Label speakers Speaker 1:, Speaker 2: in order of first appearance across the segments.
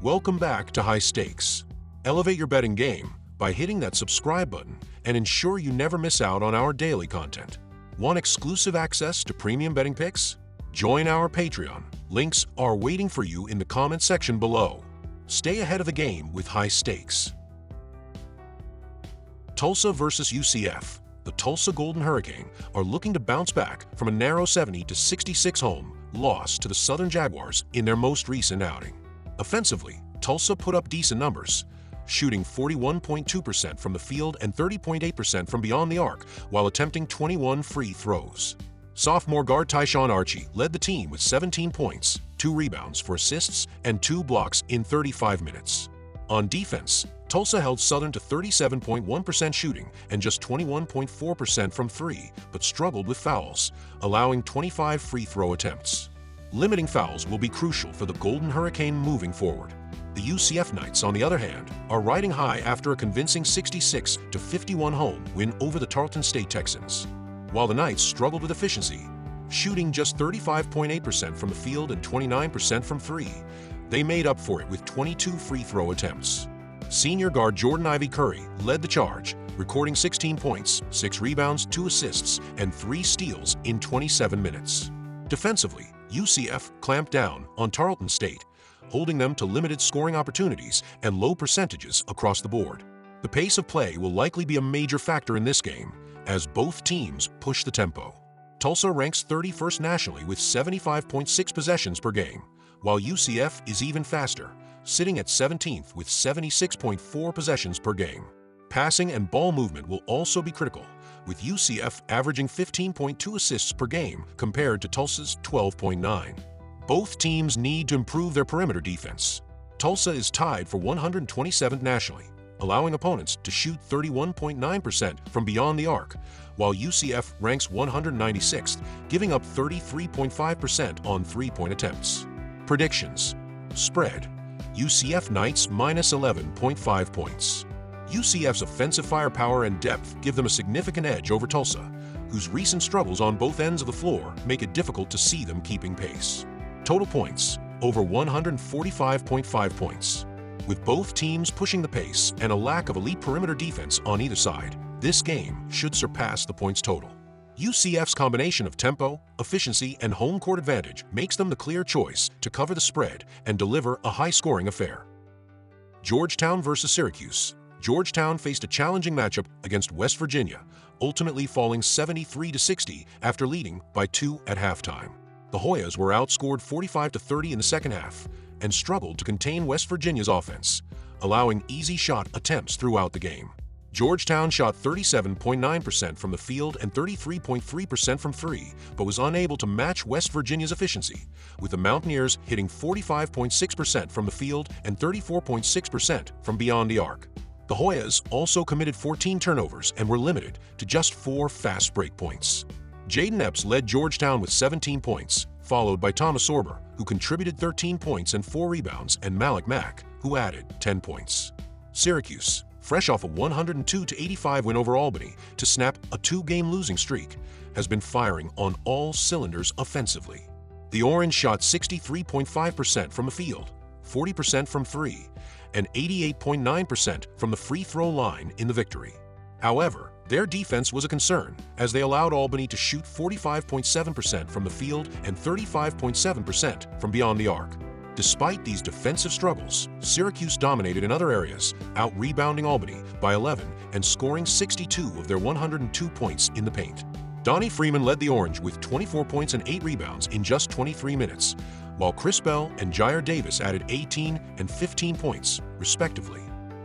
Speaker 1: Welcome back to High Stakes. Elevate your betting game by hitting that subscribe button and ensure you never miss out on our daily content. Want exclusive access to premium betting picks? Join our Patreon. Links are waiting for you in the comment section below. Stay ahead of the game with High Stakes. Tulsa versus UCF. The Tulsa Golden Hurricane are looking to bounce back from a narrow 70-66 home loss to the Southern Jaguars in their most recent outing. Offensively, Tulsa put up decent numbers, shooting 41.2% from the field and 30.8% from beyond the arc while attempting 21 free throws. Sophomore guard Tyshawn Archie led the team with 17 points, 2 rebounds for assists, and 2 blocks in 35 minutes. On defense, Tulsa held Southern to 37.1% shooting and just 21.4% from 3, but struggled with fouls, allowing 25 free throw attempts. Limiting fouls will be crucial for the Golden Hurricane moving forward. The UCF Knights, on the other hand, are riding high after a convincing 66-51 home win over the Tarleton State Texans. While the Knights struggled with efficiency, shooting just 35.8% from the field and 29% from 3, they made up for it with 22 free throw attempts. Senior guard Jordan Ivy Curry led the charge, recording 16 points, 6 rebounds, 2 assists, and 3 steals in 27 minutes. Defensively, UCF clamped down on Tarleton State, holding them to limited scoring opportunities and low percentages across the board. The pace of play will likely be a major factor in this game, as both teams push the tempo. Tulsa ranks 31st nationally with 75.6 possessions per game, while UCF is even faster, sitting at 17th with 76.4 possessions per game. Passing and ball movement will also be critical, with UCF averaging 15.2 assists per game compared to Tulsa's 12.9. Both teams need to improve their perimeter defense. Tulsa is tied for 127th nationally, allowing opponents to shoot 31.9% from beyond the arc, while UCF ranks 196th, giving up 33.5% on three-point attempts. Predictions. Spread. UCF Knights minus 11.5 points. UCF's offensive firepower and depth give them a significant edge over Tulsa, whose recent struggles on both ends of the floor make it difficult to see them keeping pace. Total points, over 145.5 points. With both teams pushing the pace and a lack of elite perimeter defense on either side, this game should surpass the points total. UCF's combination of tempo, efficiency, and home court advantage makes them the clear choice to cover the spread and deliver a high-scoring affair. Georgetown versus Syracuse. Georgetown faced a challenging matchup against West Virginia, ultimately falling 73-60 after leading by 2 at halftime. The Hoyas were outscored 45-30 in the second half and struggled to contain West Virginia's offense, allowing easy shot attempts throughout the game. Georgetown shot 37.9% from the field and 33.3% from 3, but was unable to match West Virginia's efficiency, with the Mountaineers hitting 45.6% from the field and 34.6% from beyond the arc. The Hoyas also committed 14 turnovers and were limited to just 4 fast break points. Jaden Epps led Georgetown with 17 points, followed by Thomas Sorber, who contributed 13 points and 4 rebounds, and Malik Mack, who added 10 points. Syracuse, fresh off a 102-85 win over Albany to snap a 2-game losing streak, has been firing on all cylinders offensively. The Orange shot 63.5% from the field, 40% from 3, and 88.9% from the free throw line in the victory. However, their defense was a concern, as they allowed Albany to shoot 45.7% from the field and 35.7% from beyond the arc. Despite these defensive struggles, Syracuse dominated in other areas, out-rebounding Albany by 11 and scoring 62 of their 102 points in the paint. Donnie Freeman led the Orange with 24 points and 8 rebounds in just 23 minutes, while Chris Bell and Jair Davis added 18 and 15 points, respectively.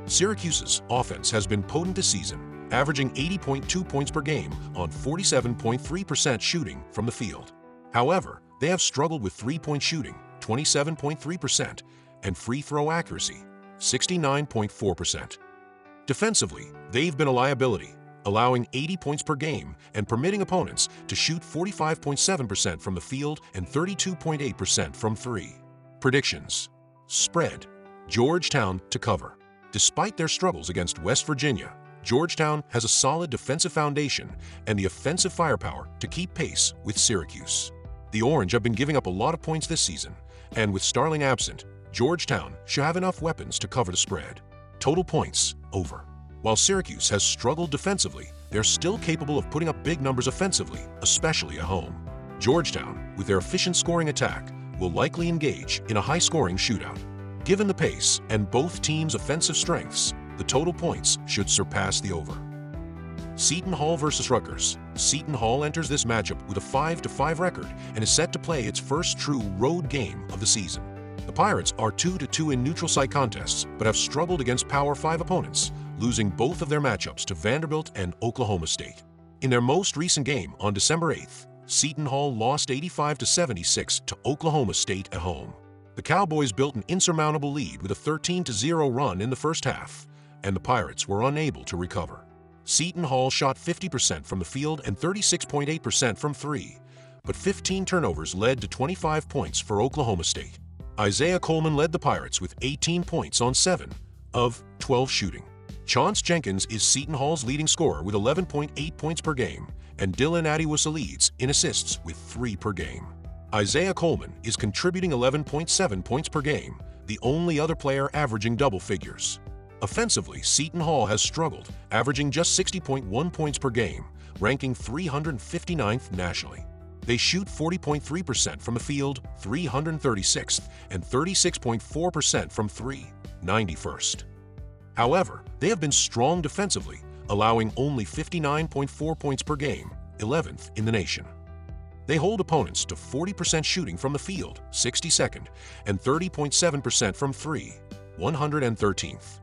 Speaker 1: Syracuse's offense has been potent this season, averaging 80.2 points per game on 47.3% shooting from the field. However, they have struggled with three-point shooting, 27.3%, and free throw accuracy, 69.4%. Defensively, they've been a liability, allowing 80 points per game and permitting opponents to shoot 45.7% from the field and 32.8% from 3. Predictions. Spread. Georgetown to cover. Despite their struggles against West Virginia, Georgetown has a solid defensive foundation and the offensive firepower to keep pace with Syracuse. The Orange have been giving up a lot of points this season, and with Starling absent, Georgetown should have enough weapons to cover the spread. Total points, over. While Syracuse has struggled defensively, they're still capable of putting up big numbers offensively, especially at home. Georgetown, with their efficient scoring attack, will likely engage in a high-scoring shootout. Given the pace and both teams' offensive strengths, the total points should surpass the over. Seton Hall versus Rutgers. Seton Hall enters this matchup with a 5-5 record and is set to play its first true road game of the season. The Pirates are 2-2 in neutral site contests, but have struggled against Power 5 opponents, losing both of their matchups to Vanderbilt and Oklahoma State. In their most recent game on December 8th, Seton Hall lost 85-76 to Oklahoma State at home. The Cowboys built an insurmountable lead with a 13-0 run in the first half, and the Pirates were unable to recover. Seton Hall shot 50% from the field and 36.8% from three, but 15 turnovers led to 25 points for Oklahoma State. Isaiah Coleman led the Pirates with 18 points on 7 of 12 shooting. Chauncey Jenkins is Seton Hall's leading scorer with 11.8 points per game, and Dylan Adiwusa leads in assists with 3 per game. Isaiah Coleman is contributing 11.7 points per game, the only other player averaging double figures. Offensively, Seton Hall has struggled, averaging just 60.1 points per game, ranking 359th nationally. They shoot 40.3% from the field, 336th, and 36.4% from three, 91st. However, they have been strong defensively, allowing only 59.4 points per game, 11th in the nation. They hold opponents to 40% shooting from the field, 62nd, and 30.7% from three, 113th.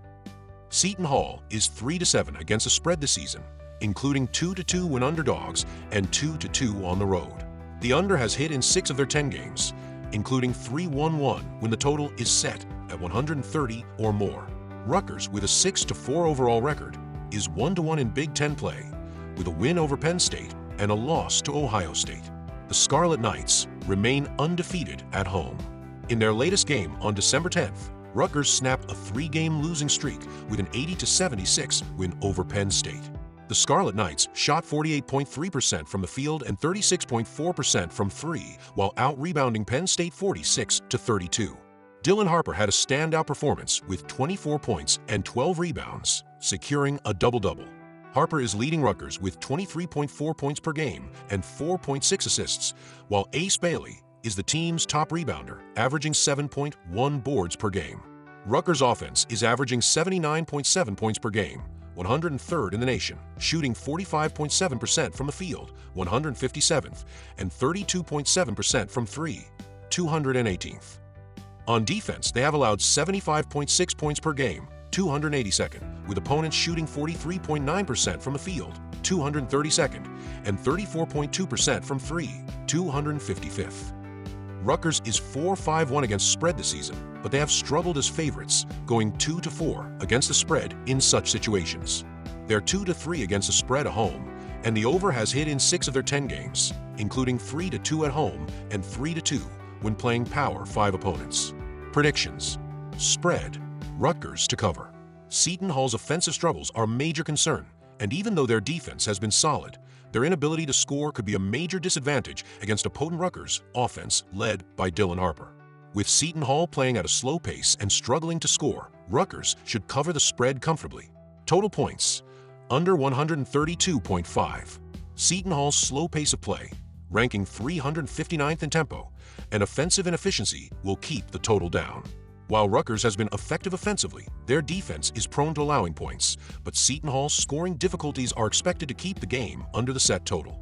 Speaker 1: Seton Hall is 3-7 against the spread this season, including 2-2 when underdogs and 2-2 on the road. The under has hit in 6 of their 10 games, including 3-1-1 when the total is set at 130 or more. Rutgers, with a 6-4 overall record, is 1-1 in Big Ten play, with a win over Penn State and a loss to Ohio State. The Scarlet Knights remain undefeated at home. In their latest game on December 10th, Rutgers snapped a 3-game losing streak with an 80-76 win over Penn State. The Scarlet Knights shot 48.3% from the field and 36.4% from three, while out-rebounding Penn State 46-32. Dylan Harper had a standout performance with 24 points and 12 rebounds, securing a double-double. Harper is leading Rutgers with 23.4 points per game and 4.6 assists, while Ace Bailey is the team's top rebounder, averaging 7.1 boards per game. Rutgers' offense is averaging 79.7 points per game, 103rd in the nation, shooting 45.7% from the field, 157th, and 32.7% from three, 218th. On defense, they have allowed 75.6 points per game, 282nd, with opponents shooting 43.9% from the field, 232nd, and 34.2% from three, 255th. Rutgers is 4-5-1 against spread this season, but they have struggled as favorites, going 2-4 against the spread in such situations. They're 2-3 against the spread at home, and the over has hit in 6 of their 10 games, including 3-2 at home and 3-2 when playing Power 5 opponents. Predictions. Spread. Rutgers to cover. Seton Hall's offensive struggles are a major concern, and even though their defense has been solid, their inability to score could be a major disadvantage against a potent Rutgers offense led by Dylan Harper. With Seton Hall playing at a slow pace and struggling to score, Rutgers should cover the spread comfortably. Total points, under 132.5. Seton Hall's slow pace of play, ranking 359th in tempo, and offensive inefficiency will keep the total down. While Rutgers has been effective offensively, their defense is prone to allowing points, but Seton Hall's scoring difficulties are expected to keep the game under the set total.